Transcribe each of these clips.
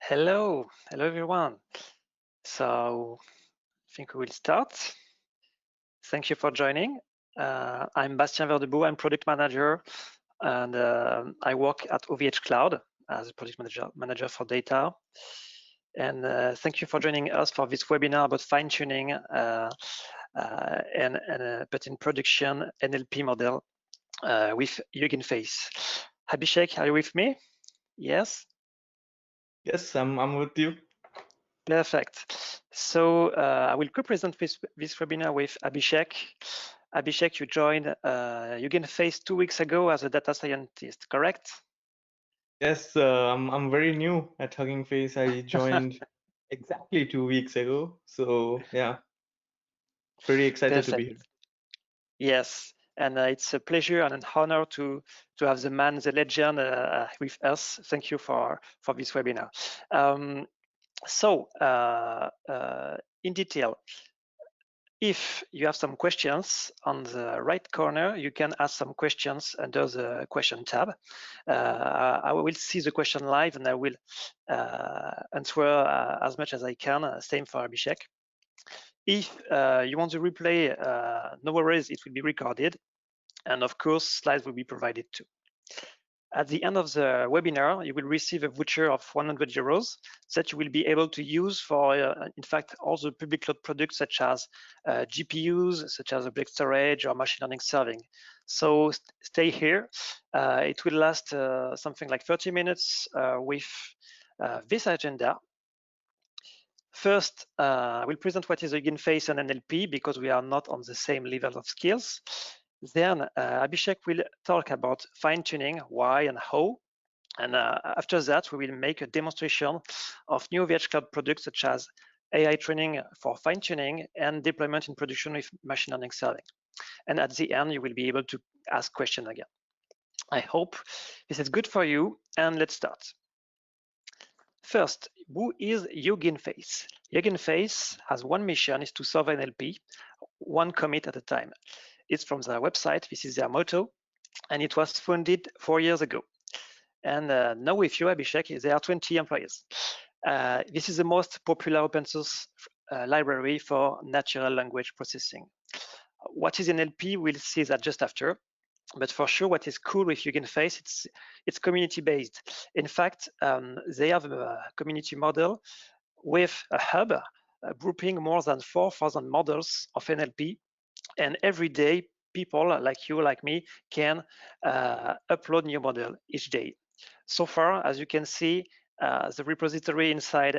Hello everyone. So I think we will start. Thank you for joining. I'm Bastien Verdebout, I'm product manager, and I work at OVHcloud as a product manager for data. And thank you for joining us for this webinar about fine-tuning and put in production NLP model with Hugging Face. Abhishek, are you with me? Yes? Yes, I'm with you. Perfect. So I will co-present this webinar with Abhishek. Abhishek, you joined Hugging Face 2 weeks ago as a data scientist, correct? Yes, I'm very new at Hugging Face. I joined exactly 2 weeks ago. So yeah, pretty excited to be Perfect. here. Yes, and it's a pleasure and an honor to have the man, the legend, with us. Thank you for this webinar. So in detail, if you have some questions on the right corner, you can ask some questions under the question tab. I will see the question live and I will answer as much as I can. Same for Abhishek. If you want to replay, no worries, it will be recorded. And of course, slides will be provided too. At the end of the webinar, you will receive a voucher of 100 euros that you will be able to use for, in fact, all the public cloud products such as GPUs, such as block storage or machine learning serving. So stay here. It will last something like 30 minutes with this agenda. First, we'll present what is Hugging Face and NLP because we are not on the same level of skills. Then Abhishek will talk about fine-tuning, why and how. And after that, we will make a demonstration of new OVHcloud products such as AI training for fine-tuning and deployment in production with machine learning serving. And at the end, you will be able to ask questions again. I hope this is good for you, and let's start. First, who is Hugging Face? Hugging Face has one mission, is to solve NLP, one commit at a time. It's from their website, this is their motto, and it was founded 4 years ago. And now with you, Abhishek, there are 20 employees. This is the most popular open source library for natural language processing. What is NLP? We'll see that just after. But for sure, what is cool with Hugging Face, it's community-based. In fact, they have a community model with a hub grouping more than 4,000 models of NLP, and every day people like you, like me, can upload new model each day. So far, as you can see, the repository inside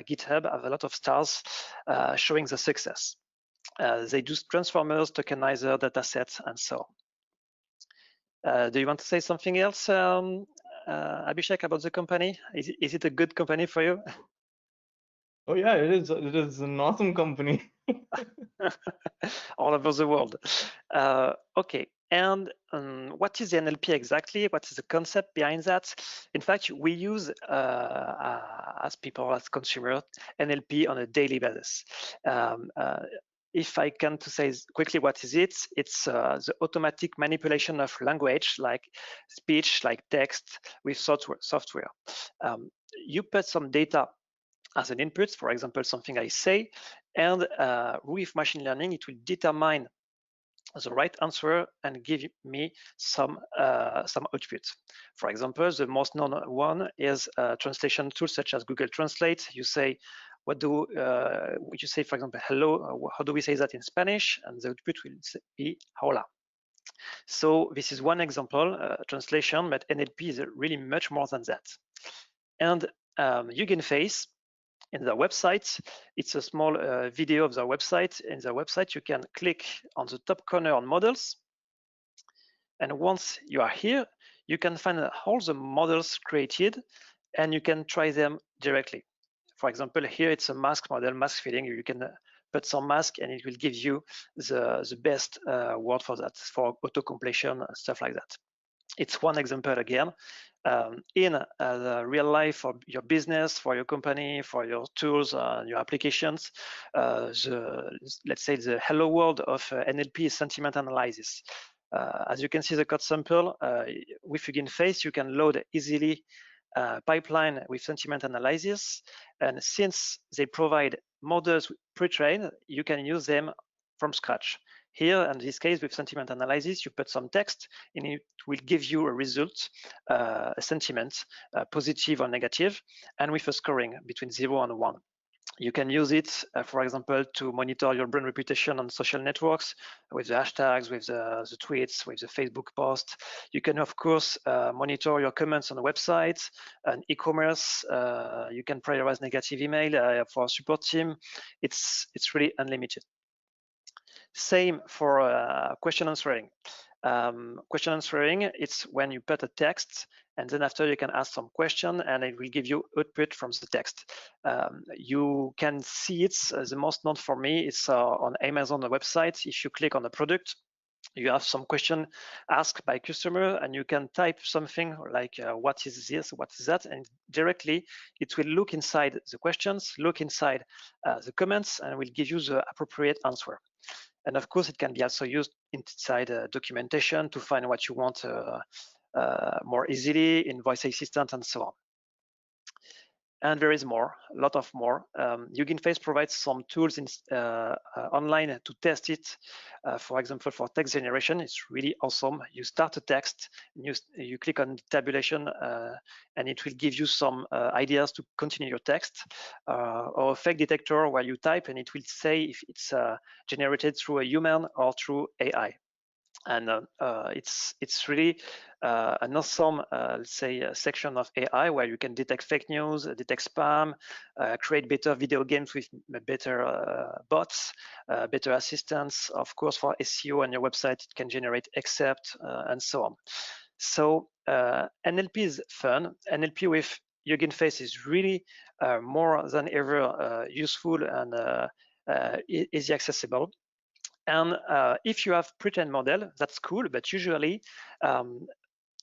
GitHub have a lot of stars showing the success. They do transformers, tokenizer, datasets, and so on. Do you want to say something else, Abhishek, about the company? Is it a good company for you? Oh yeah, it is. It is an awesome company. All over the world. Okay, and what is the NLP exactly? What is the concept behind that? In fact, we use as people, as consumers, NLP on a daily basis. If I can to say quickly what is it, it's the automatic manipulation of language like speech, like text with software. You put some data as an input, for example, something I say, and with machine learning, it will determine the right answer and give me some output. For example, the most known one is translation tools such as Google Translate. You say, would you say, for example, hello? How do we say that in Spanish? And the output will be hola. So this is one example, translation, but NLP is really much more than that. And Hugging Face, in their website, it's a small video of their website. In their website, you can click on the top corner on models. And once you are here, you can find all the models created and you can try them directly. For example, here it's a mask model, mask fitting. You can put some mask and it will give you the best word for that, for auto-completion, stuff like that. It's one example again. In the real life for your business, for your company, for your tools, your applications, let's say the hello world of NLP is sentiment analysis. As you can see the code sample, with Hugging Face, you can load easily pipeline with sentiment analysis. And since they provide models pre-trained, you can use them from scratch. Here, in this case, with sentiment analysis, you put some text and it will give you a result, a sentiment, positive or negative, and with a scoring between 0 and 1. You can use it, for example, to monitor your brand reputation on social networks with the hashtags, with the tweets, with the Facebook post. You can, of course, monitor your comments on the website and e-commerce. You can prioritize negative email for a support team. It's really unlimited. Same for question answering. Question answering, it's when you put a text and then after you can ask some question and it will give you output from the text. You can see it, the most known for me is on Amazon website. If you click on the product, you have some question asked by customer and you can type something like what is this, what is that, and directly it will look inside the questions, look inside the comments, and will give you the appropriate answer. And of course, it can be also used inside documentation to find what you want more easily in voice assistant and so on. And there is more, a lot of more. Hugging Face provides some tools online to test it. For example, for text generation, it's really awesome. You start a text, you click on tabulation, and it will give you some ideas to continue your text. Or a fake detector where you type and it will say if it's generated through a human or through AI. And it's really an awesome, let's say, section of AI where you can detect fake news, detect spam, create better video games with better bots, better assistance. Of course, for SEO on your website, it can generate excerpt and so on. So NLP is fun. NLP with Hugging Face is really more than ever useful and easy accessible. And if you have pre-trained model, that's cool, but usually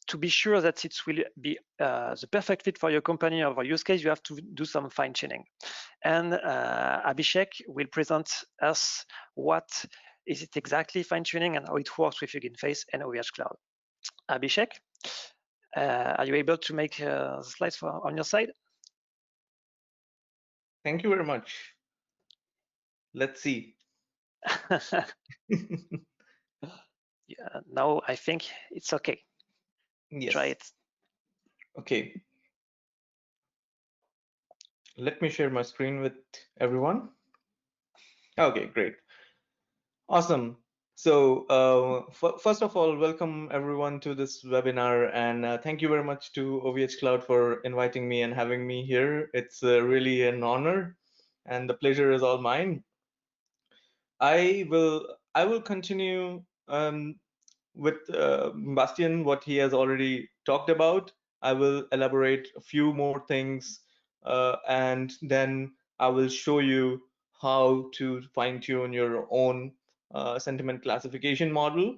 to be sure that it will be the perfect fit for your company or for use case, you have to do some fine tuning. And Abhishek will present us what is it exactly fine tuning and how it works with Hugging Face and OVHcloud. Abhishek, are you able to make the slides on your side? Thank you very much. Let's see. Yeah, now I think it's okay. Yes. Try it. Okay. Let me share my screen with everyone. Okay, great. Awesome. So first of all, welcome everyone to this webinar, and thank you very much to OVHcloud for inviting me and having me here. It's really an honor, and the pleasure is all mine. I will continue with Bastian what he has already talked about. I will elaborate a few more things, and then I will show you how to fine tune your own sentiment classification model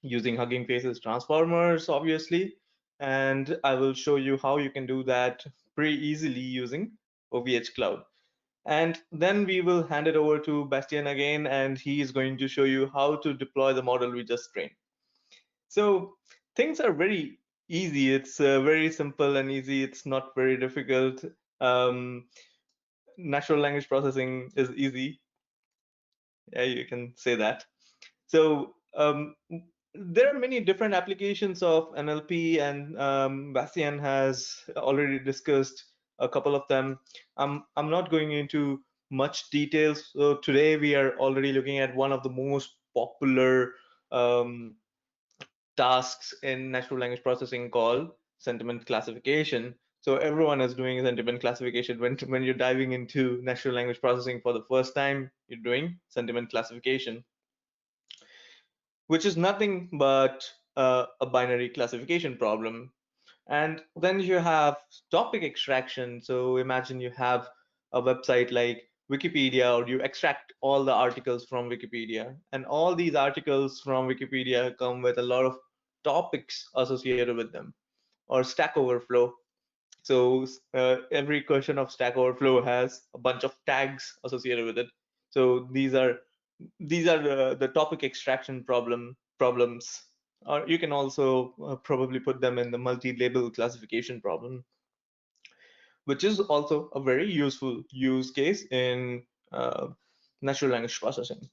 using Hugging Face's transformers, obviously. And I will show you how you can do that pretty easily using OVHcloud. And then we will hand it over to Bastian again, and he is going to show you how to deploy the model we just trained. So things are very easy. It's very simple and easy. It's not very difficult. Natural language processing is easy. Yeah, you can say that. So there are many different applications of NLP, and Bastian has already discussed a couple of them. I'm not going into much details. So today we are already looking at one of the most popular tasks in natural language processing called sentiment classification. So everyone is doing sentiment classification. When you're diving into natural language processing for the first time, you're doing sentiment classification, which is nothing but a binary classification problem. And then you have topic extraction. So imagine you have a website like Wikipedia, or you extract all the articles from Wikipedia, and all these articles from Wikipedia come with a lot of topics associated with them, or Stack Overflow. So every question of Stack Overflow has a bunch of tags associated with it. So these are the topic extraction problems, or you can also probably put them in the multi-label classification problem. which is also a very useful use case in natural language processing.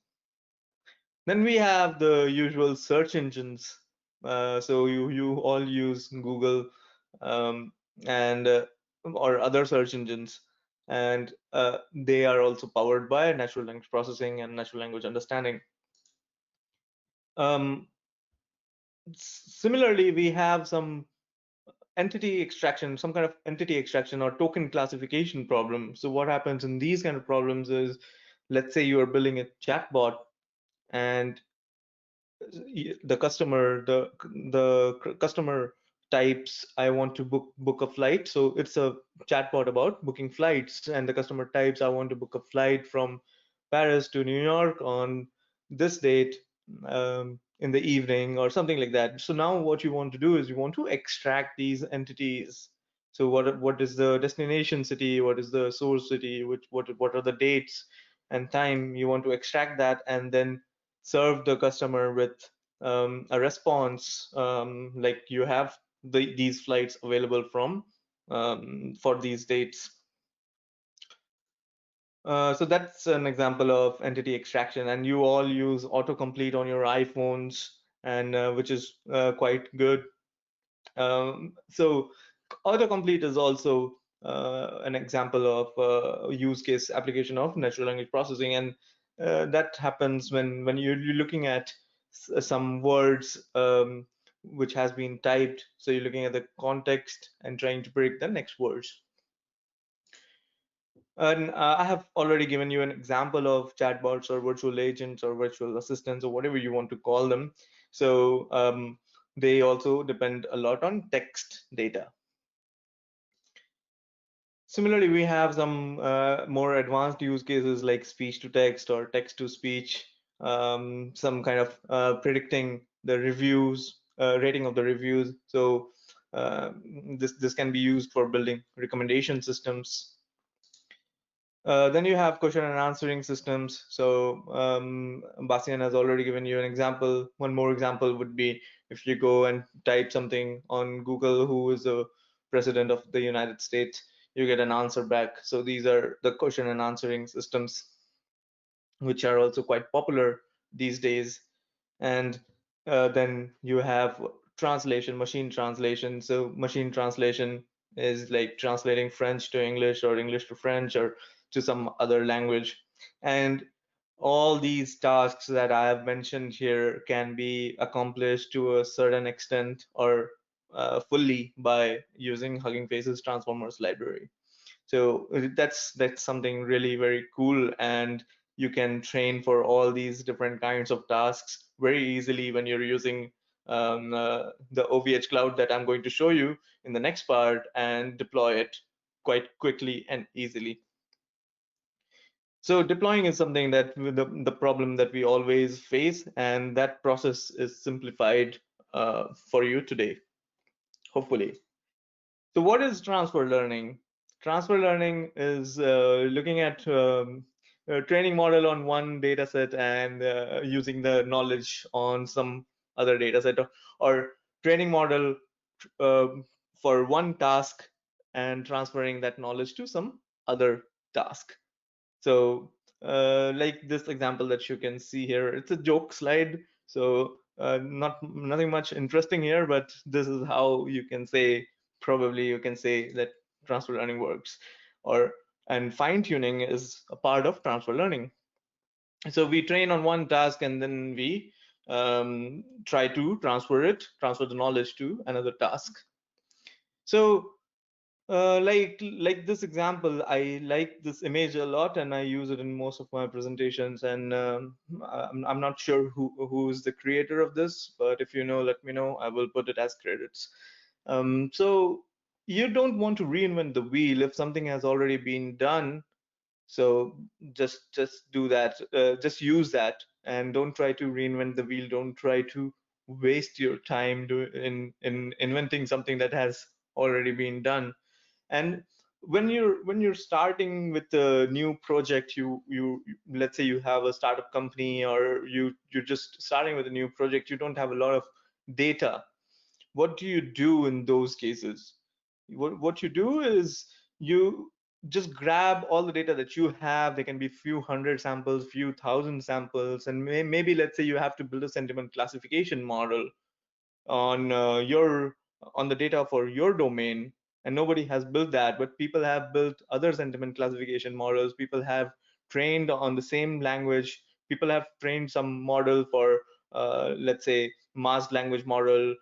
Then we have the usual search engines. So you all use Google um, and or other search engines, and they are also powered by natural language processing and natural language understanding. Um, Similarly, we have some entity extraction, some kind of entity extraction or token classification problem. So what happens in these kind of problems is, let's say you are building a chatbot, and the customer types, I want to book a flight. So it's a chatbot about booking flights, and the customer types, I want to book a flight from Paris to New York on this date in the evening or something like that. So now what you want to do is you want to extract these entities. So what is the destination city, what is the source city, what are the dates and time. You want to extract that and then serve the customer with a response, like you have these flights available from for these dates. So that's an example of entity extraction, and you all use autocomplete on your iPhones, and which is quite good. So autocomplete is also an example of use case application of natural language processing, and that happens when you're looking at some words which has been typed. So you're looking at the context and trying to predict the next words. And I have already given you an example of chatbots or virtual agents or virtual assistants or whatever you want to call them. So they also depend a lot on text data. Similarly, we have some more advanced use cases like speech to text or text to speech, some kind of predicting the reviews, rating of the reviews. So this can be used for building recommendation systems. Then you have question and answering systems. So Bastian has already given you an example. One more example would be if you go and type something on Google, who is the president of the United States, you get an answer back. So these are the question and answering systems, which are also quite popular these days. And then you have translation, machine translation. So machine translation is like translating French to English or English to French or to some other language. And all these tasks that I have mentioned here can be accomplished to a certain extent or fully by using Hugging Face's Transformers library. So that's something really very cool, and you can train for all these different kinds of tasks very easily when you're using the OVHcloud that I'm going to show you in the next part, and deploy it quite quickly and easily. So deploying is something that the problem that we always face, and that process is simplified for you today, hopefully. So what is transfer learning? Transfer learning is looking at a training model on one data set and using the knowledge on some other data set, or training model for one task and transferring that knowledge to some other task. So like this example that you can see here, it's a joke slide. So nothing much interesting here, but this is how you can say, probably you can say that transfer learning works. Or and fine tuning is a part of transfer learning. So we train on one task and then we try to transfer the knowledge to another task. So like this example, I like this image a lot, and I use it in most of my presentations. And I'm not sure who is the creator of this, but if you know, let me know. I will put it as credits. So you don't want to reinvent the wheel if something has already been done. So just do that. Just use that, and don't try to reinvent the wheel. Don't try to waste your time in inventing something that has already been done. And when you're starting with a new project, you let's say you have a startup company, or you're just starting with a new project, you don't have a lot of data. What do you do in those cases? What you do is you just grab all the data that you have. There can be few hundred samples, few thousand samples, and maybe let's say you have to build a sentiment classification model on on the data for your domain, and nobody has built that, but people have built other sentiment classification models. People have trained on the same language. People have trained some model for let's say masked language model,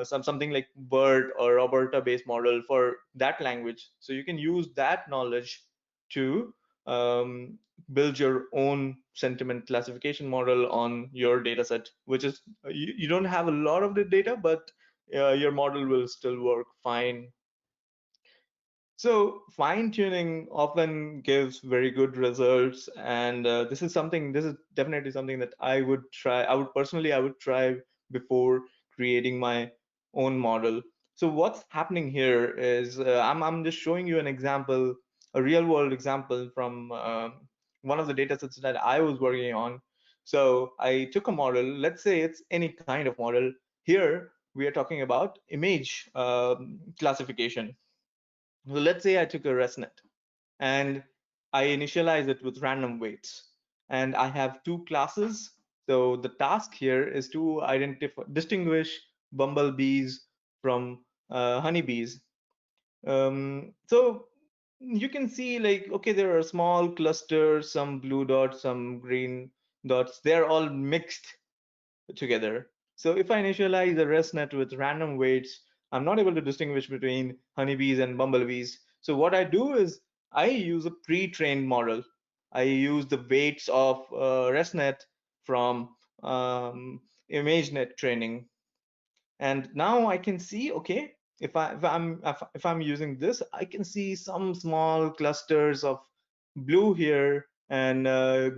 something like BERT or Roberta based model for that language. So you can use that knowledge to build your own sentiment classification model on your data set, which is you don't have a lot of the data, but your model will still work fine. So fine tuning often gives very good results, and this is definitely something that I would try. I would try before creating my own model. So what's happening here is I'm just showing you an example, a real world example from one of the data sets that I was working on. So I took a model, let's say it's any kind of model. Here we are talking about image classification. So let's say I took a ResNet and I initialize it with random weights, and I have two classes. So the task here is to distinguish bumblebees from honeybees. So you can see like, okay, there are small clusters, some blue dots, some green dots. They're all mixed together. So if I initialize a ResNet with random weights, I'm not able to distinguish between honeybees and bumblebees. So what I do is I use a pre-trained model. I use the weights of ResNet from ImageNet training, and now I can see, okay, if I'm using this, I can see some small clusters of blue here, and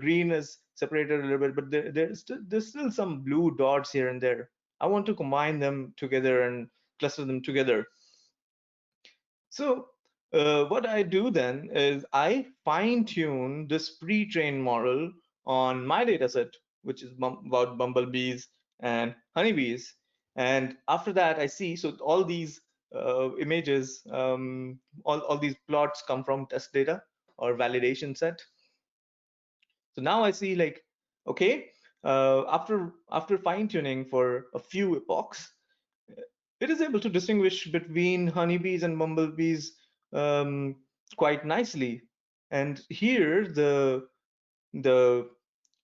green is separated a little bit, but there's still some blue dots here and there. I want to combine them together and cluster them together. So what I do then is I fine tune this pre-trained model on my data set, which is about bumblebees and honeybees. And after that, I see, so all these images, all these plots come from test data or validation set. So now I see like, okay, after fine tuning for a few epochs, it is able to distinguish between honeybees and bumblebees um, quite nicely. And here the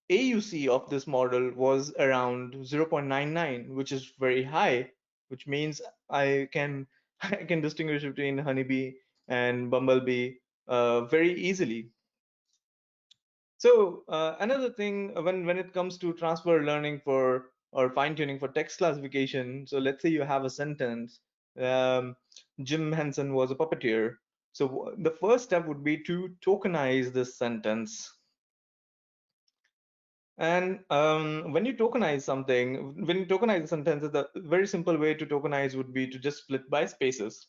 AUC of this model was around 0.99, which is very high, which means I can I can distinguish between honeybee and bumblebee very easily. So another thing, when it comes to transfer learning for or fine tuning for text classification, so let's say you have a sentence, um, Jim Henson was a puppeteer. So the first step would be to tokenize this sentence. And when you tokenize something, when you tokenize a sentence, the very simple way to tokenize would be to just split by spaces.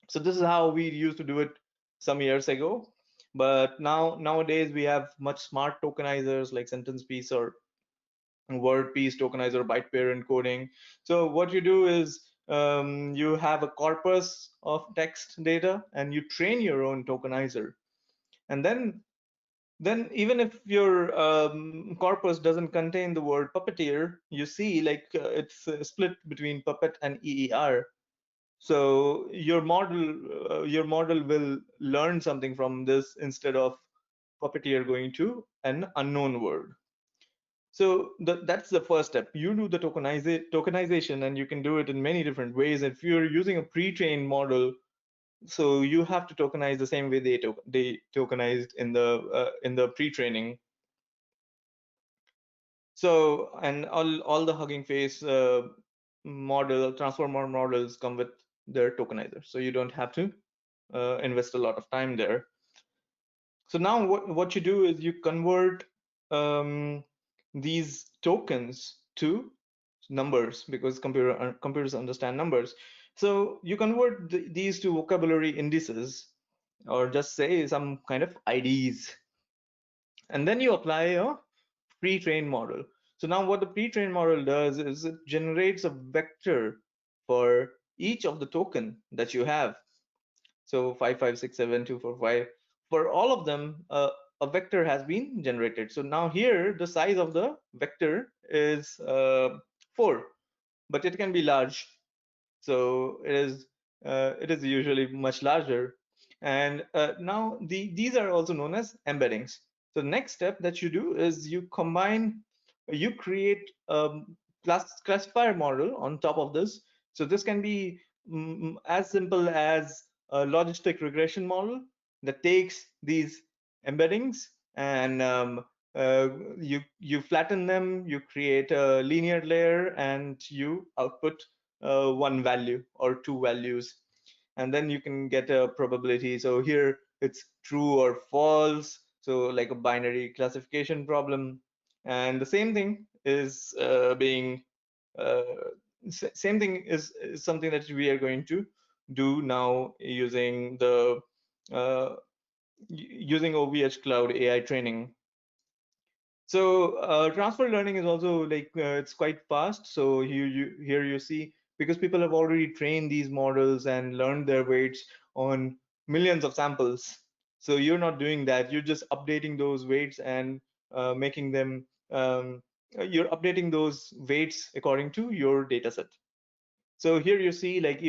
So this is how we used to do it some years ago. But nowadays we have much smart tokenizers like sentence piece or word piece tokenizer, byte pair encoding. So what you do is you have a corpus of text data and you train your own tokenizer. And then even if your corpus doesn't contain the word puppeteer, you see like it's split between puppet and EER. So your model will learn something from this instead of puppeteer going to an unknown word. So that's the first step. You do the tokenization, and you can do it in many different ways. If you're using a pre-trained model, so you have to tokenize the same way they tokenized in the pre-training. So, and all the Hugging Face transformer models come with their tokenizer, so you don't have to invest a lot of time there. So now what you do is you convert these tokens to numbers, because computers understand numbers. So you convert these to vocabulary indices, or just say some kind of IDs, and then you apply a pre-trained model. So now what the pre-trained model does is it generates a vector for each of the token that you have. So 5567245. For all of them, a vector has been generated. So now here, the size of the vector is 4, but it can be large. So it is usually much larger. And now these are also known as embeddings. So the next step that you do is you create a classifier model on top of this. So this can be as simple as a logistic regression model that takes these embeddings and uh, you flatten them, you create a linear layer, and you output one value or two values, and then you can get a probability. So here it's true or false, so like a binary classification problem. And the same thing is uh, same thing is something that we are going to do now using the using OVHcloud AI training. So transfer learning is also like it's quite fast. So here you see, because people have already trained these models and learned their weights on millions of samples. So you're not doing that. You're just updating those weights and making them. You're updating those weights according to your data set. So here you see, like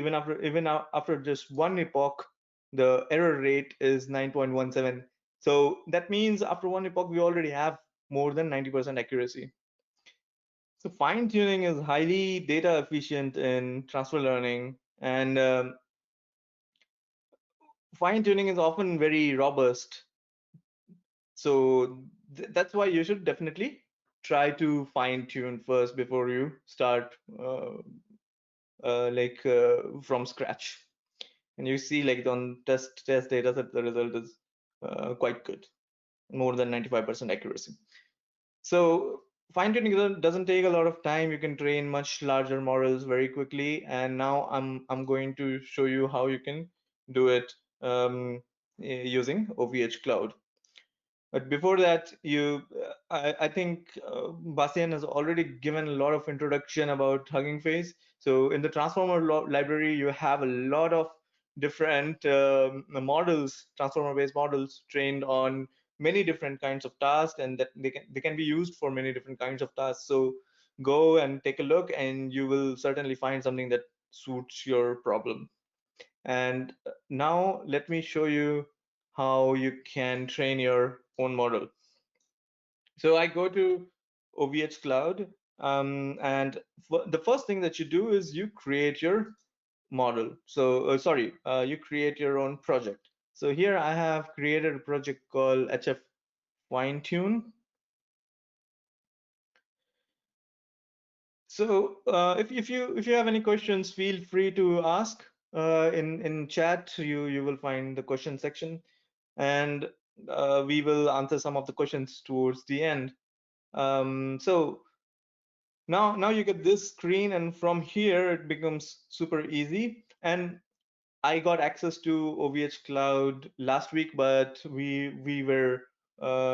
after just one epoch, the error rate is 9.17. So that means after one epoch, we already have more than 90% accuracy. So fine tuning is highly data efficient in transfer learning, and fine tuning is often very robust. So that's why you should definitely try to fine tune first before you start from scratch. And you see, like on test data set, the result is quite good, more than 95% accuracy. So fine tuning doesn't take a lot of time. You can train much larger models very quickly. And now I'm going to show you how you can do it using OVHcloud. But before that, I think Basian has already given a lot of introduction about Hugging Face. So in the Transformer library, you have a lot of different models, transformer-based models trained on many different kinds of tasks, and that they can be used for many different kinds of tasks. So go and take a look, and you will certainly find something that suits your problem. And now let me show you how you can train your own model. So I go to OVHcloud, and the first thing that you do is you create your model. So you create your own project. So here I have created a project called HF Finetune. So if you have any questions, feel free to ask in chat. You will find the question section, and we will answer some of the questions towards the end. So now you get this screen, and from here it becomes super easy. And I got access to OVHcloud last week, but we were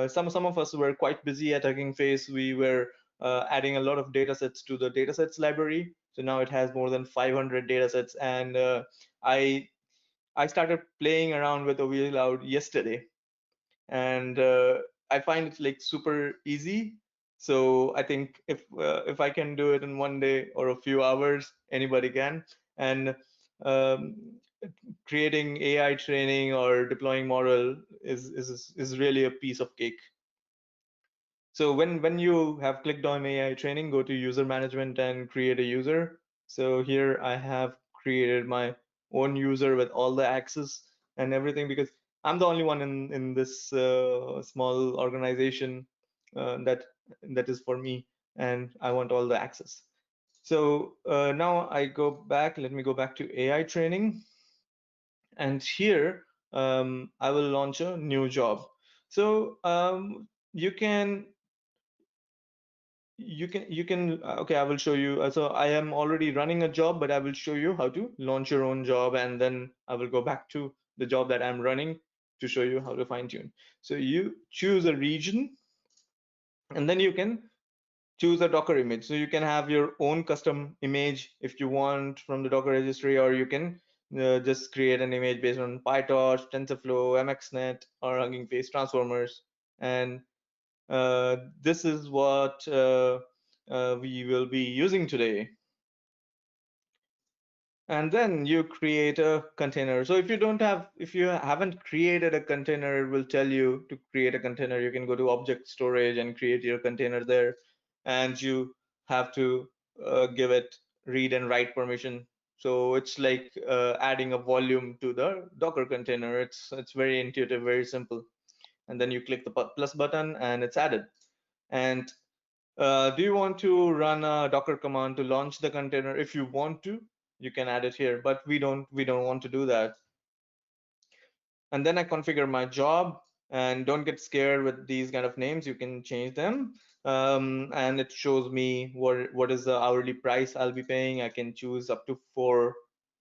some of us were quite busy at Hugging Face. We were adding a lot of datasets to the datasets library. So now it has more than 500 datasets, and I I started playing around with OVHcloud yesterday, and I find it like super easy. So I think if I can do it in one day or a few hours, anybody can. And um, creating AI training or deploying model is really a piece of cake. So when you have clicked on AI training, go to user management and create a user. So here I have created my own user with all the access and everything, because I'm the only one in this small organization that is for me, and I want all the access. So now I go back. Let me go back to AI training, and here I will launch a new job. So you can okay, I will show you. So I am already running a job, but I will show you how to launch your own job, and then I will go back to the job that I'm running to show you how to fine tune. So you choose a region, and then you can choose a Docker image. So you can have your own custom image if you want from the Docker registry, or you can just create an image based on PyTorch, TensorFlow, MXNet, or Hugging Face transformers. And this is what we will be using today. And then you create a container. So if you haven't created a container, it will tell you to create a container. You can go to object storage and create your container there, and you have to give it read and write permission. So it's like adding a volume to the Docker container. It's very intuitive, very simple. And then you click the plus button and it's added. And do you want to run a Docker command to launch the container? If you want to, you can add it here, but we don't want to do that. And then I configure my job, and don't get scared with these kind of names. You can change them. And it shows me what is the hourly price I'll be paying. I can choose up to 4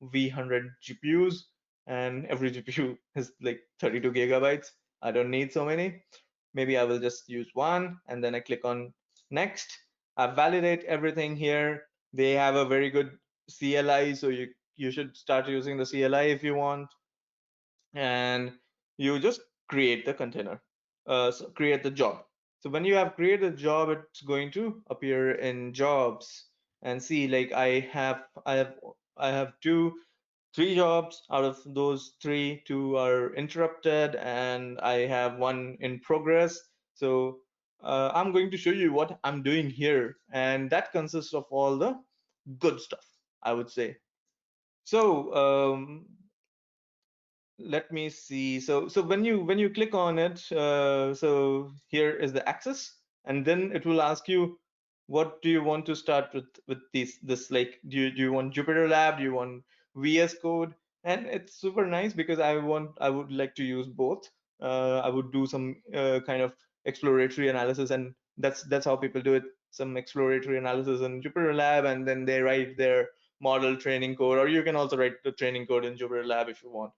V100 GPUs, and every GPU is like 32 gigabytes. I don't need so many. Maybe I will just use one, and then I click on next. I validate everything here. They have a very good CLI, so you should start using the CLI if you want. And you just create the container, so create the job. So when you have created a job, it's going to appear in jobs. And see, like I have three jobs. Out of those three, two are interrupted, and I have one in progress. So I'm going to show you what I'm doing here, and that consists of all the good stuff, I would say. So let me see. So when you click on it, so here is the access, and then it will ask you, what do you want to start with this, like, do you want Jupyter Lab, do you want VS Code? And it's super nice because I would like to use both. I would do some kind of exploratory analysis, and that's how people do it, some exploratory analysis in Jupyter Lab, and then they write their model training code, or you can also write the training code in Jupyter Lab if you want.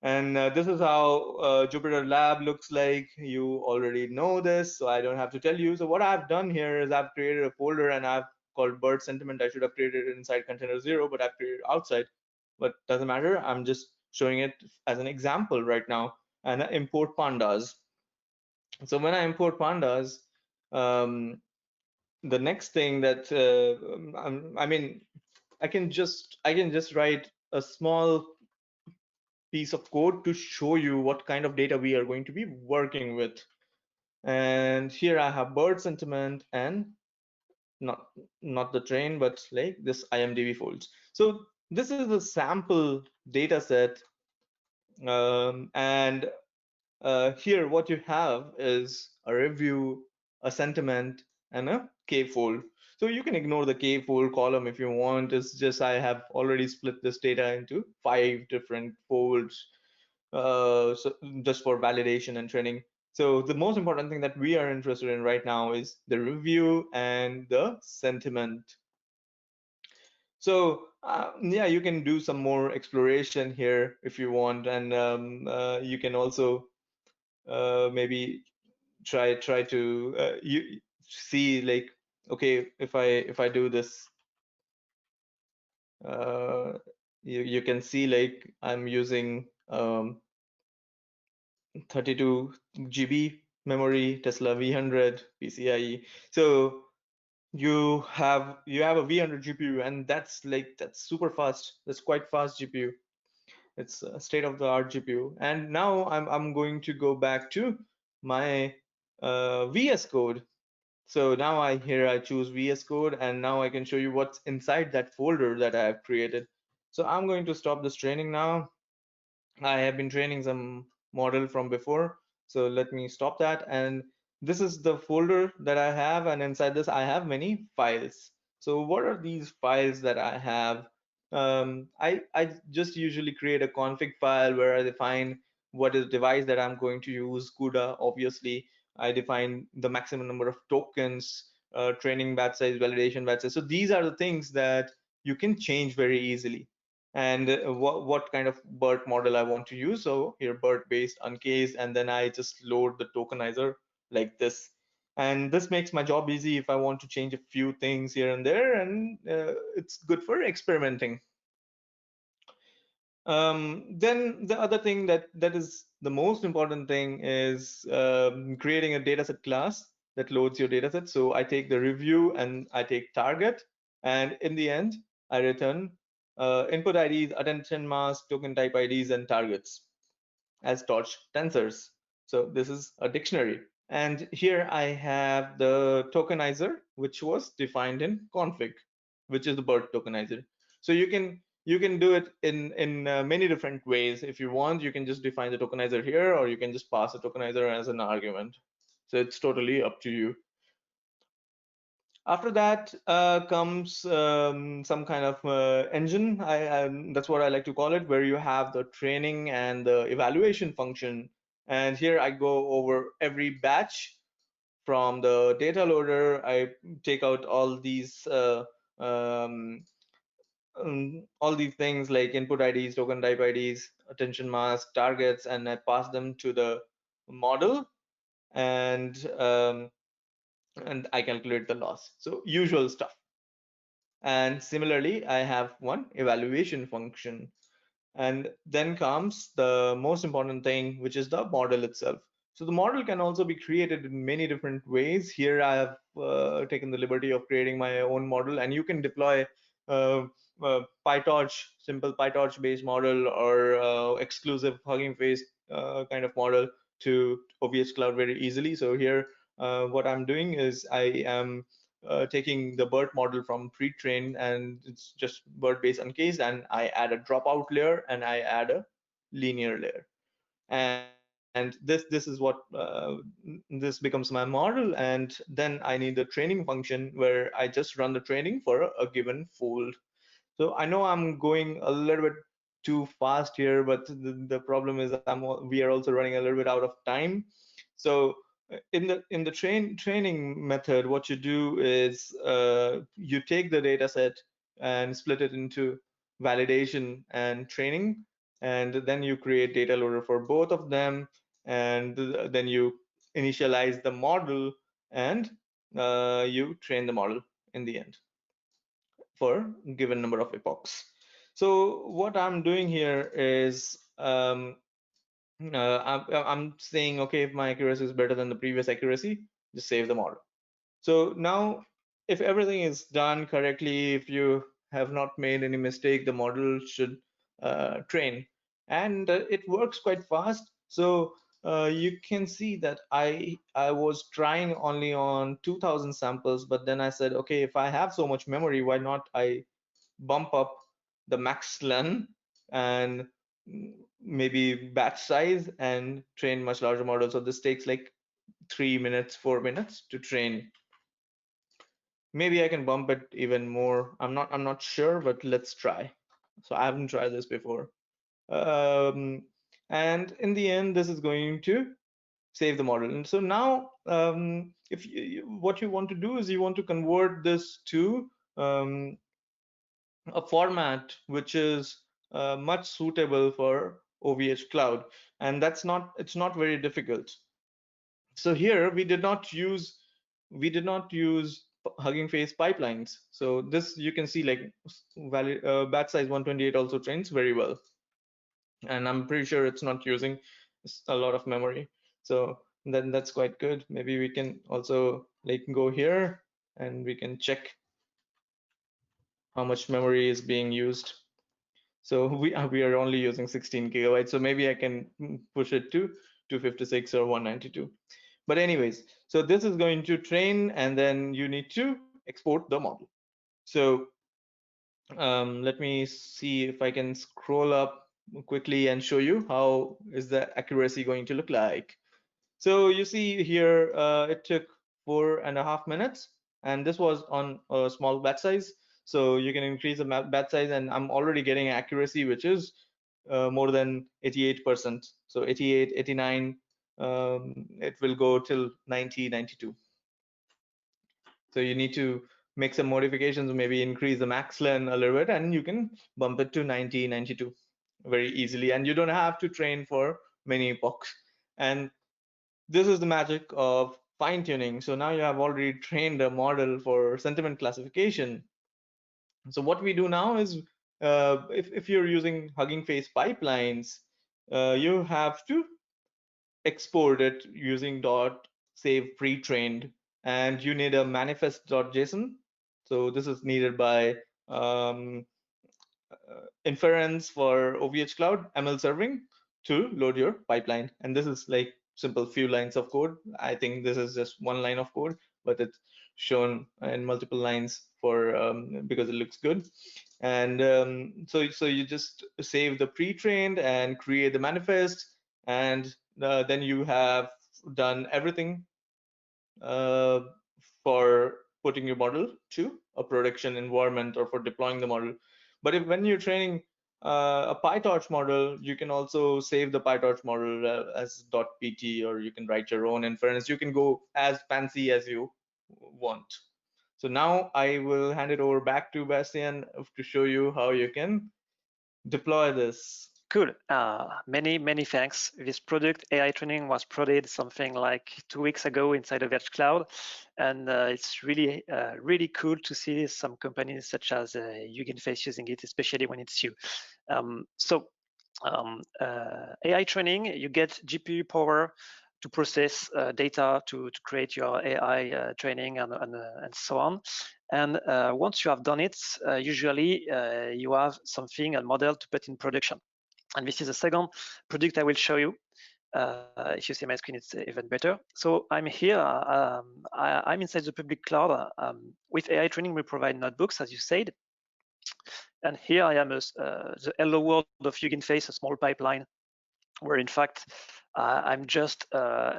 And this is how Jupyter Lab looks like. You already know this, so I don't have to tell you. So what I've done here is I've created a folder, and I've called bird sentiment. I should have created it inside container 0, but I've created it outside. But doesn't matter. I'm just showing it as an example right now. And I import pandas. So when I import pandas, the next thing that I mean, I can just write a small piece of code to show you what kind of data we are going to be working with. And here I have bird sentiment, and not the train, but like this IMDb folds. So this is a sample data set. And here what you have is a review, a sentiment, and a k-fold. So you can ignore the k-fold column if you want. It's just I have already split this data into 5 different folds, so just for validation and training. So the most important thing that we are interested in right now is the review and the sentiment. So yeah, you can do some more exploration here if you want, and you can also maybe try to you see, like, okay, if I do this, you can see, like, I'm using 32 GB memory, Tesla V100 PCIe. So you have a V100 GPU, and that's super fast. That's quite fast GPU. It's a state-of-the-art GPU. And now I'm going to go back to my VS Code. So now I choose VS Code, and now I can show you what's inside that folder that I have created. So I'm going to stop this training now. I have been training some model from before, so let me stop that. And this is the folder that I have, and inside this I have many files. So what are these files that I have? I just usually create a config file where I define what is the device that I'm going to use, CUDA, obviously. I define the maximum number of tokens, training batch size, validation batch size. So these are the things that you can change very easily. And what kind of BERT model I want to use. So here, BERT based uncased, and then I just load the tokenizer like this. And this makes my job easy if I want to change a few things here and there, and it's good for experimenting. Then the other thing that is the most important thing is creating a dataset class that loads your dataset. So I take the review and I take target, and in the end I return input IDs, attention mask, token type IDs, and targets as torch tensors. So this is a dictionary. And here I have the tokenizer, which was defined in config, which is the BERT tokenizer. So you can do it in many different ways. If you want, you can just define the tokenizer here, or you can just pass the tokenizer as an argument. So it's totally up to you. After that comes some kind of engine. That's what I like to call it, where you have the training and the evaluation function. And here I go over every batch from the data loader. I take out um, all these things like input IDs, token type IDs, attention mask, targets, and I pass them to the model, and I calculate the loss. So usual stuff. And similarly, I have one evaluation function. And then comes the most important thing, which is the model itself. So the model can also be created in many different ways. Here I have taken the liberty of creating my own model, and you can deploy uh, PyTorch, simple PyTorch based model, or exclusive Hugging Face kind of model to OVHcloud very easily. So here, what I'm doing is I am taking the BERT model from pre-trained, and it's just BERT based uncased, and I add a dropout layer and I add a linear layer. And this is what this becomes my model. And then I need the training function where I just run the training for a given fold. So I know I'm going a little bit too fast here, but the problem is we are also running a little bit out of time. So in the training method, what you do is you take the data set and split it into validation and training, and then you create data loader for both of them, and then you initialize the model, and you train the model in the end for a given number of epochs. So what I'm doing here is I'm saying, okay, if my accuracy is better than the previous accuracy, just save the model. So now, if everything is done correctly, if you have not made any mistake, the model should train, and it works quite fast. So you can see that I was trying only on 2,000 samples, but then I said, okay, if I have so much memory, why not I bump up the max len and maybe batch size and train much larger models. So this takes like 3 minutes, 4 minutes to train. Maybe I can bump it even more. I'm not sure, but let's try. So I haven't tried this before. And in the end, this is going to save the model. And so now, if what you want to do is you want to convert this to a format which is much suitable for OVHcloud, and it's not very difficult. So here we did not use Hugging Face pipelines. So this you can see like valid batch size 128 also trains very well, and I'm pretty sure it's not using a lot of memory. So then that's quite good. Maybe we can also like go here and we can check how much memory is being used. So we are only using 16 gigabytes. So maybe I can push it to 256 or 192. But anyways, so this is going to train, and then you need to export the model. So let me see if I can scroll up quickly and show you how is the accuracy going to look like. So you see here, it took 4.5 minutes, and this was on a small batch size. So you can increase the batch size, and I'm already getting accuracy, which is more than 88%. So 88, 89, it will go till 90, 92. So you need to make some modifications, maybe increase the max len a little bit, and you can bump it to 90, 92 very easily. And you don't have to train for many epochs. And this is the magic of fine tuning. So now you have already trained a model for sentiment classification. So what we do now is if you're using Hugging Face pipelines, you have to export it using .save pre-trained, and you need a manifest.json. So this is needed by inference for OVHcloud ML serving to load your pipeline. And this is like simple few lines of code. I think this is just one line of code, but it's shown in multiple lines for because it looks good. And so you just save the pre-trained and create the manifest, and then you have done everything for putting your model to a production environment or for deploying the model. But when you're training a PyTorch model, you can also save the PyTorch model as .pt, or you can write your own inference. You can go as fancy as you want. So now I will hand it over back to Bastian to show you how you can deploy this. Cool. Many thanks. This product AI training was prodded something like 2 weeks ago inside of OVHcloud, and it's really cool to see some companies such as Hugging Face using it, especially when it's you. AI training, you get GPU power to process data to create your AI training and so on. And once you have done it, usually you have something, a model to put in production. And this is the second product I will show you. If you see my screen, it's even better. So I'm here. I'm inside the public cloud. With AI training, we provide notebooks, as you said. And here I am, the hello world of Hugging Face, a small pipeline, where in fact I'm just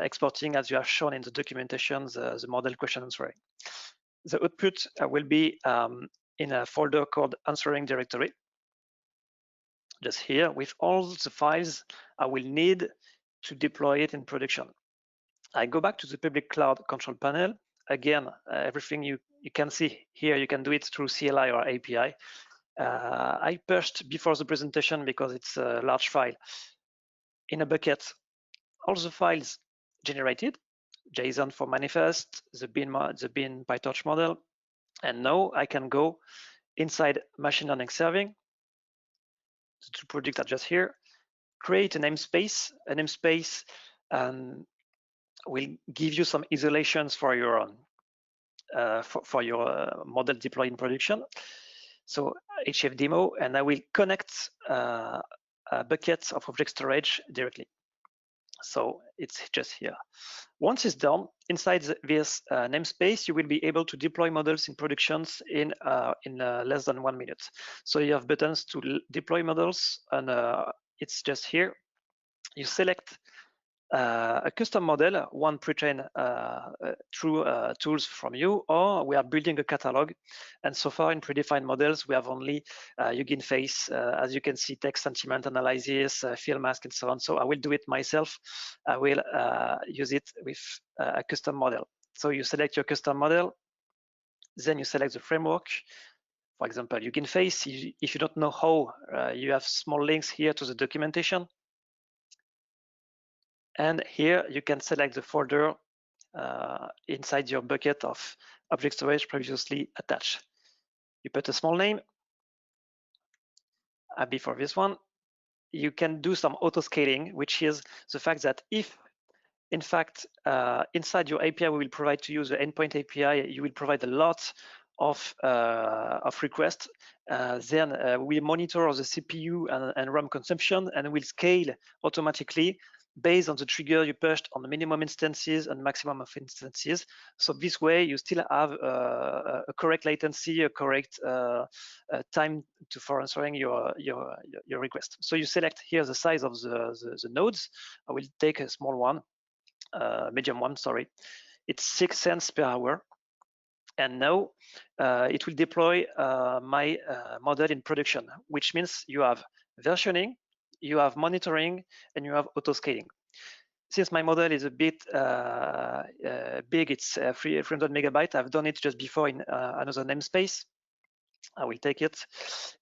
exporting, as you have shown in the documentation, the model question answering. The output will be in a folder called answering directory. Just here with all the files I will need to deploy it in production. I go back to the public cloud control panel. Again, everything you can see here, you can do it through CLI or API. I pushed before the presentation because it's a large file. In a bucket, all the files generated, JSON for manifest, the bin PyTorch model, and now I can go inside machine learning serving. The two projects are just here. Create a namespace. A namespace will give you some isolations for your model deployed in production. So HF demo, and I will connect a bucket of object storage directly. So it's just here. Once it's done, inside this namespace, you will be able to deploy models in productions in less than 1 minute. So you have buttons to deploy models, and it's just here. You select a custom model, one pre-trained through tools from you, or we are building a catalog. And so far in predefined models, we have only Hugging Face, as you can see, text sentiment analysis, field mask, and so on. So I will do it myself. I will use it with a custom model. So you select your custom model, then you select the framework. For example, Hugging Face. If you don't know how, you have small links here to the documentation. And here you can select the folder inside your bucket of object storage previously attached. You put a small name. Before this one, you can do some auto scaling, which is the fact that if, in fact, inside your API, we will provide to you the endpoint API, you will provide a lot of requests. Then we monitor the CPU and RAM consumption, and will scale automatically based on the trigger you pushed on the minimum instances and maximum of instances. So this way you still have a correct latency, a correct time for answering your request. So you select here the size of the nodes. I will take a small one, medium one, sorry. It's 6 cents per hour. And now it will deploy my model in production, which means you have versioning, you have monitoring, and you have auto scaling. Since my model is a bit big, it's 300 megabytes. I've done it just before in another namespace. I will take it.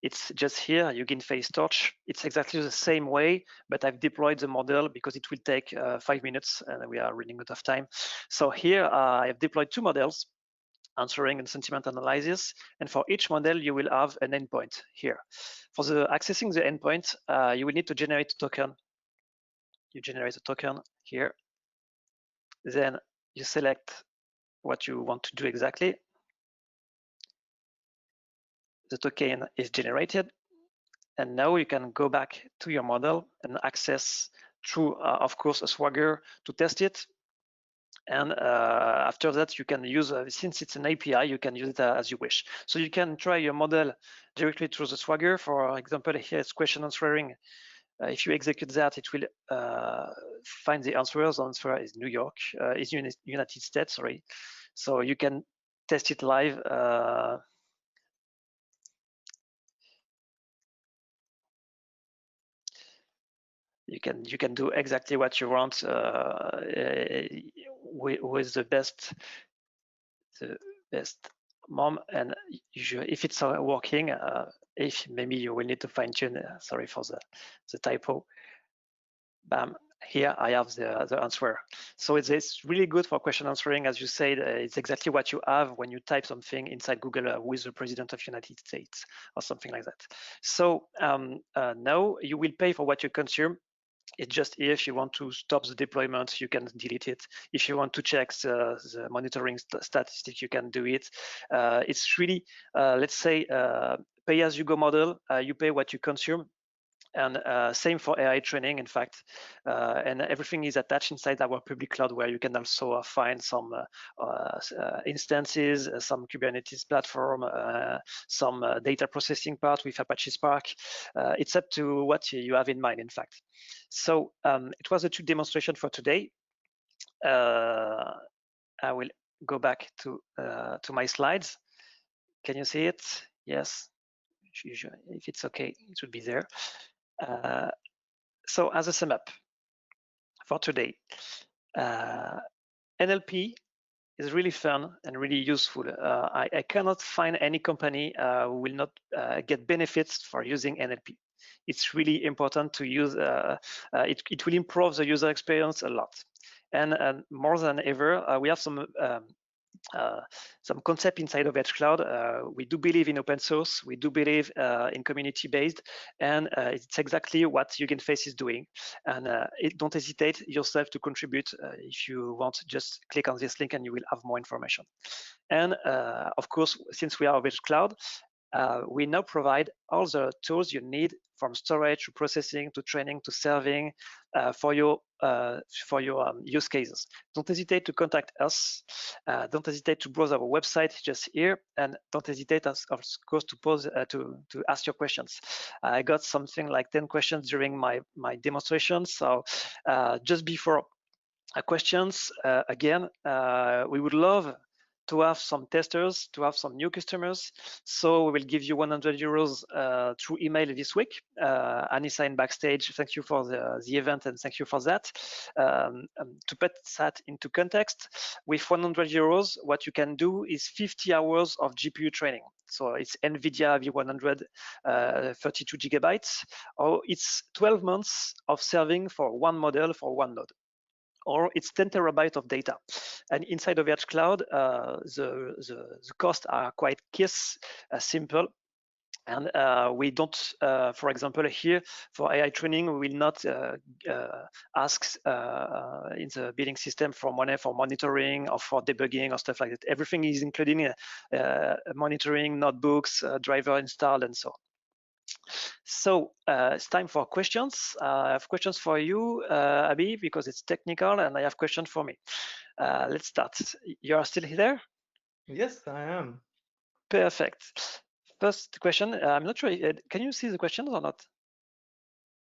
It's just here, Hugging Face Torch. It's exactly the same way, but I've deployed the model because it will take 5 minutes and we are running out of time. So here I have deployed two models. answering and sentiment analysis. And for each model, you will have an endpoint here. For the accessing the endpoint, you will need to generate a token. You generate a token here. Then you select what you want to do exactly. The token is generated. And now you can go back to your model and access through, of course, a Swagger to test it. And after that, you can use, since it's an API, you can use it as you wish. So you can try your model directly through the Swagger. For example, here it's question answering. If you execute that, it will find the answers. The answer is New York, is United States, sorry. So you can test it live. You can do exactly what you want with the best mom, and usually if it's working, if maybe you will need to fine tune. Sorry for the typo. Bam. Here I have the answer. So it's really good for question answering. As you said, it's exactly what you have when you type something inside Google with the President of the United States or something like that. So now you will pay for what you consume. It's just if you want to stop the deployment, you can delete it. If you want to check the monitoring statistic, you can do it. It's really, let's say, pay-as-you-go model. You pay what you consume. And same for AI training, in fact, and everything is attached inside our public cloud, where you can also find some instances, some Kubernetes platform, some data processing part with Apache Spark. It's up to what you have in mind, in fact. So it was a 2 demonstration for today. I will go back to my slides. Can you see it? Yes. If it's okay, it would be there. So as a sum up for today, NLP is really fun and really useful. I cannot find any company who will not get benefits for using NLP. It's really important to use. It will improve the user experience a lot. And more than ever, we have some concept inside of OVHcloud. We do believe in open source. We do believe in community-based, and it's exactly what Hugging Face is doing. And don't hesitate yourself to contribute. If you want, just click on this link and you will have more information. And of course, since we are OVHcloud, we now provide all the tools you need, from storage to processing to training to serving, for your use cases. Don't hesitate to contact us. Don't hesitate to browse our website just here, and don't hesitate, of course, to pose to ask your questions. I got something like 10 questions during my demonstration. So just before questions, again, we would love to have some testers, to have some new customers. So we will give you 100 euros through email this week. Anissa in backstage, thank you for the event, and thank you for that. To put that into context, with 100 euros, what you can do is 50 hours of GPU training. So it's NVIDIA V100, 32 gigabytes, or it's 12 months of serving for one model for one node, or it's 10 terabytes of data. And inside of OVHcloud, the costs are quite simple. And we don't, for example, here for AI training, we will not ask in the billing system for money for monitoring or for debugging or stuff like that. Everything is including monitoring, notebooks, driver installed, and so on. So it's time for questions. I have questions for you, Abby, because it's technical, and I have questions for me. Let's start. You are still there? Yes, I am. Perfect. First question. I'm not sure. Can you see the questions or not?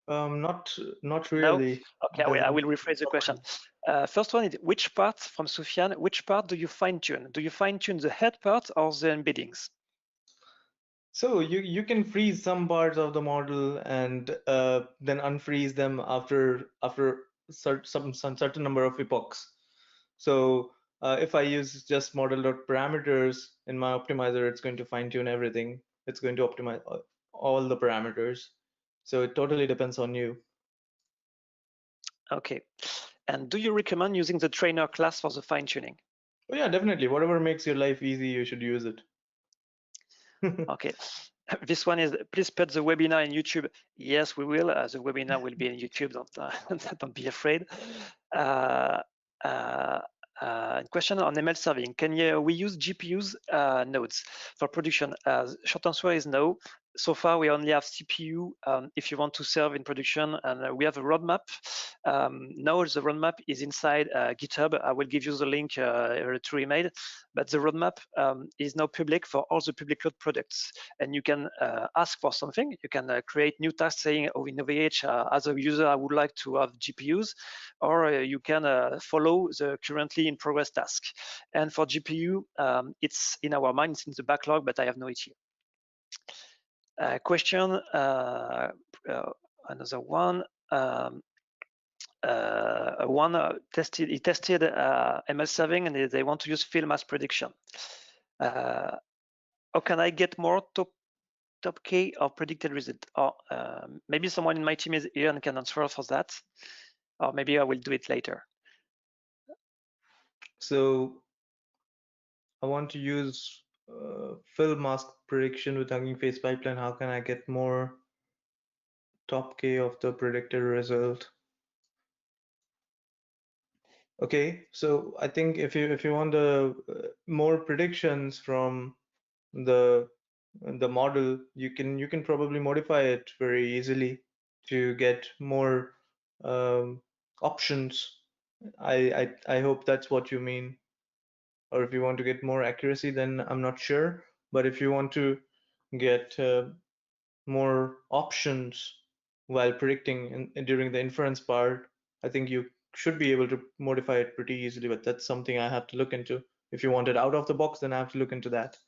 Not really. No? Okay, I will rephrase the question. First one is, which part, from Sufyan, which part do you fine tune? Do you fine tune the head part or the embeddings? So you can freeze some parts of the model and then unfreeze them after some certain number of epochs. So if I use just model.parameters in my optimizer, it's going to fine tune everything. It's going to optimize all the parameters. So it totally depends on you. Okay. And do you recommend using the trainer class for the fine tuning? Oh yeah, definitely. Whatever makes your life easy, you should use it. Okay. This one is, please put the webinar in YouTube. Yes, we will. The webinar will be in YouTube. Don't be afraid. Question on ML serving. Can we use GPUs nodes for production? Short answer is no. So far, we only have CPU if you want to serve in production, and we have a roadmap. Now the roadmap is inside GitHub. I will give you the link to email, but the roadmap is now public for all the public cloud products, and you can ask for something. You can create new tasks saying, oh, in OVH, as a user, I would like to have GPUs, or you can follow the currently in progress task. And for GPU, it's in our mind, it's in the backlog, but I have no it here. Question, another one. He tested ML serving, and they want to use field mass prediction. How can I get more top K or predicted result? Or maybe someone in my team is here and can answer for that, or maybe I will do it later. So I want to use fill mask prediction with Hugging Face pipeline. How can I get more top K of the predicted result? Okay, so I think if you want the more predictions from the model, you can probably modify it very easily to get more options. I hope that's what you mean. Or if you want to get more accuracy, then I'm not sure. But if you want to get more options while predicting during the inference part, I think you should be able to modify it pretty easily. But that's something I have to look into. If you want it out of the box, then I have to look into that.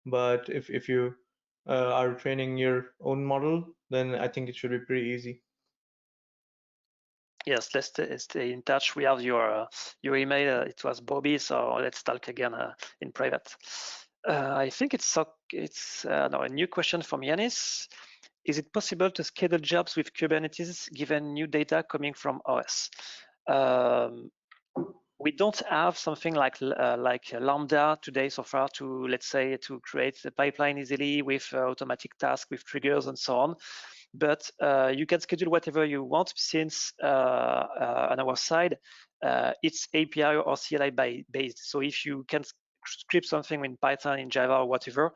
But if you are training your own model, then I think it should be pretty easy. Yes, let's stay in touch. We have your email. It was Bobby, so let's talk again in private. I think it's no, a new question from Yanis. Is it possible to schedule jobs with Kubernetes given new data coming from OS? We don't have something like Lambda today so far to, let's say, to create the pipeline easily with automatic tasks, with triggers and so on. But you can schedule whatever you want since on our side, it's API or CLI based. So if you can script something in Python, in Java, or whatever,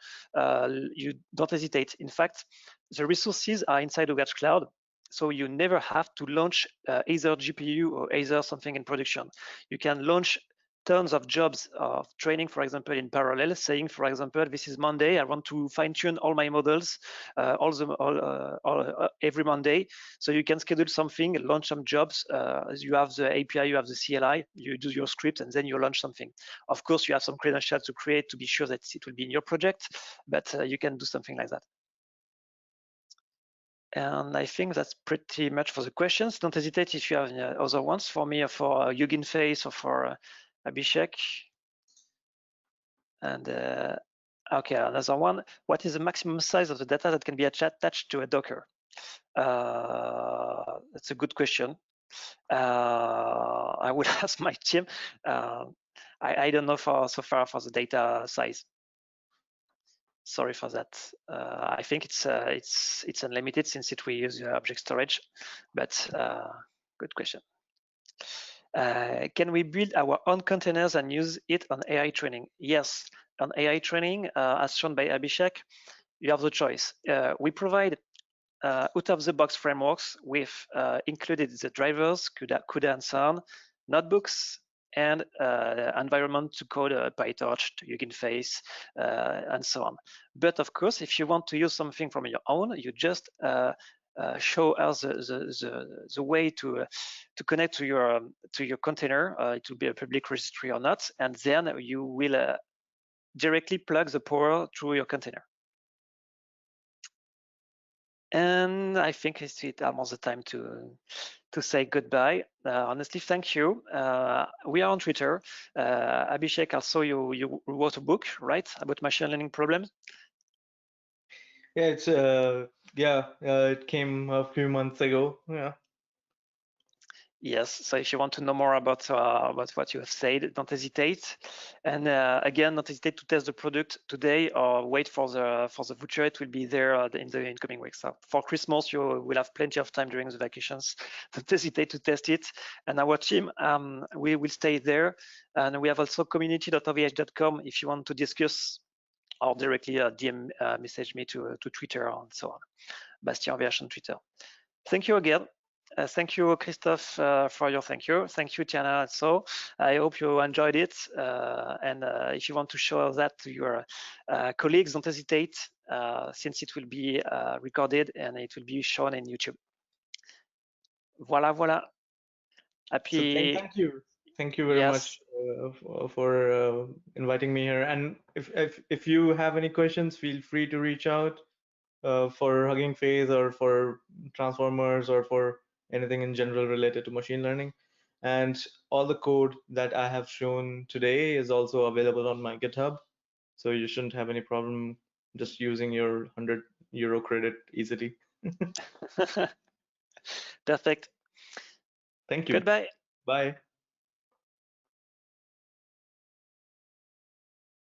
you don't hesitate. In fact, the resources are inside OVHcloud. So you never have to launch either GPU or either something in production. You can launch tons of jobs of training, for example, in parallel, saying, for example, this is Monday, I want to fine tune all my models every Monday. So you can schedule something, launch some jobs. You have the API, you have the CLI, you do your script, and then you launch something. Of course, you have some credentials to create to be sure that it will be in your project, but you can do something like that. And I think that's pretty much for the questions. Don't hesitate if you have other ones for me or for Hugging Face or for Abhishek. And okay, another one. What is the maximum size of the data that can be attached to a Docker? That's a good question. I would ask my team. I don't know so far for the data size. Sorry for that. I think it's unlimited since we use object storage, but good question. Can we build our own containers and use it on AI training? Yes, on AI training, as shown by Abhishek, you have the choice. We provide out-of-the-box frameworks with included the drivers, CUDA and so on, notebooks, and environment to code PyTorch, to Hugging Face, and so on. But of course, if you want to use something from your own, you just show us the way to connect to your container. It will be a public registry or not, and then you will directly plug the power through your container. And I think it's almost the time to say goodbye. Honestly, thank you. We are on Twitter. Abhishek, also you wrote a book, right, about machine learning problems? Yeah, it's it came a few months ago. Yeah. Yes, so if you want to know more about what you have said, don't hesitate. And again, don't hesitate to test the product today or wait for the voucher. It will be there in the incoming weeks. So for Christmas, you will have plenty of time during the vacations. Don't hesitate to test it. And our team, we will stay there. And we have also community.ovh.com if you want to discuss or directly DM message me to Twitter and so on. Bastien OVH on Twitter. Thank you again. Thank you, Christophe, for your thank you. Thank you, Tiana. Also, I hope you enjoyed it. And if you want to show that to your colleagues, don't hesitate, since it will be recorded and it will be shown in YouTube. Voilà, voilà. Happy. So thank you very much for inviting me here. And if you have any questions, feel free to reach out for Hugging Face or for transformers or for anything in general related to machine learning. And all the code that I have shown today is also available on my GitHub. So you shouldn't have any problem just using your €100 credit easily. Perfect. Thank you. Goodbye. Bye.